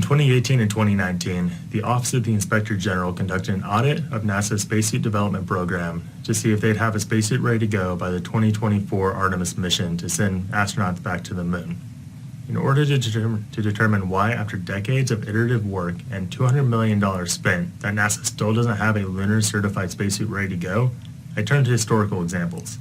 In 2018 and 2019, the Office of the Inspector General conducted an audit of NASA's spacesuit development program to see if they'd have a spacesuit ready to go by the 2024 Artemis mission to send astronauts back to the moon. In order to determine why, after decades of iterative work and $200 million spent, that NASA still doesn't have a lunar-certified spacesuit ready to go, I turned to historical examples.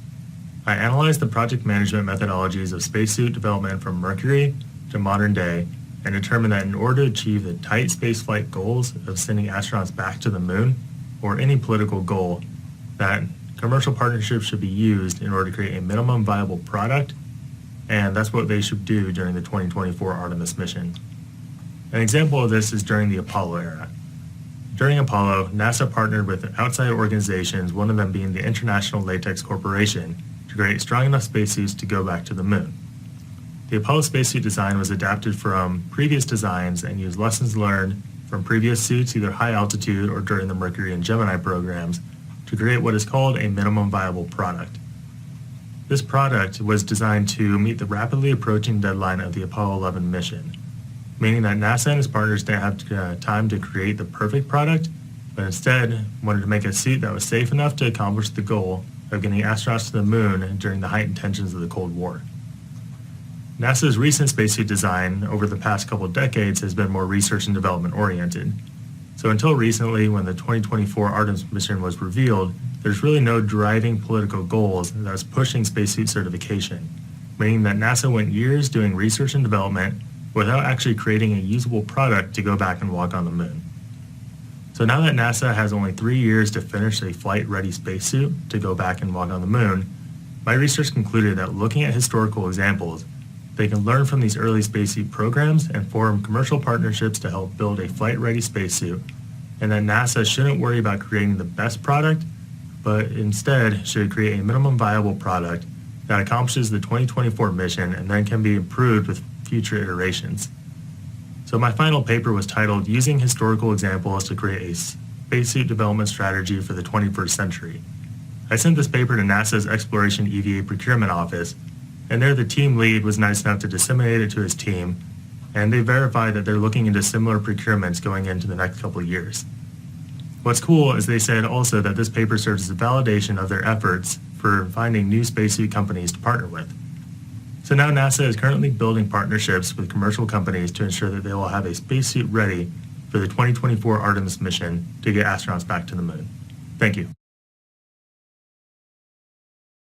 I analyzed the project management methodologies of spacesuit development from Mercury to modern day and determined that in order to achieve the tight spaceflight goals of sending astronauts back to the moon, or any political goal, that commercial partnerships should be used in order to create a minimum viable product, and that's what they should do during the 2024 Artemis mission. An example of this is during the Apollo era. During Apollo, NASA partnered with outside organizations, one of them being the International Latex Corporation, to create strong enough spacesuits to go back to the moon. The Apollo spacesuit design was adapted from previous designs and used lessons learned from previous suits, either high altitude or during the Mercury and Gemini programs, to create what is called a minimum viable product. This product was designed to meet the rapidly approaching deadline of the Apollo 11 mission, meaning that NASA and its partners didn't have time to create the perfect product, but instead wanted to make a suit that was safe enough to accomplish the goal of getting astronauts to the moon during the heightened tensions of the Cold War. NASA's recent spacesuit design over the past couple decades has been more research and development oriented. So until recently, when the 2024 Artemis mission was revealed, there's really no driving political goals that was pushing spacesuit certification, meaning that NASA went years doing research and development without actually creating a usable product to go back and walk on the moon. So now that NASA has only 3 years to finish a flight-ready spacesuit to go back and walk on the moon, my research concluded that looking at historical examples, they can learn from these early spacesuit programs and form commercial partnerships to help build a flight-ready spacesuit, and that NASA shouldn't worry about creating the best product, but instead should create a minimum viable product that accomplishes the 2024 mission and then can be improved with future iterations. So my final paper was titled Using Historical Examples to Create a Spacesuit Development Strategy for the 21st Century. I sent this paper to NASA's Exploration EVA Procurement Office, and there the team lead was nice enough to disseminate it to his team, and they verified that they're looking into similar procurements going into the next couple of years. What's cool is they said also that this paper serves as a validation of their efforts for finding new spacesuit companies to partner with. So now NASA is currently building partnerships with commercial companies to ensure that they will have a spacesuit ready for the 2024 Artemis mission to get astronauts back to the moon. Thank you.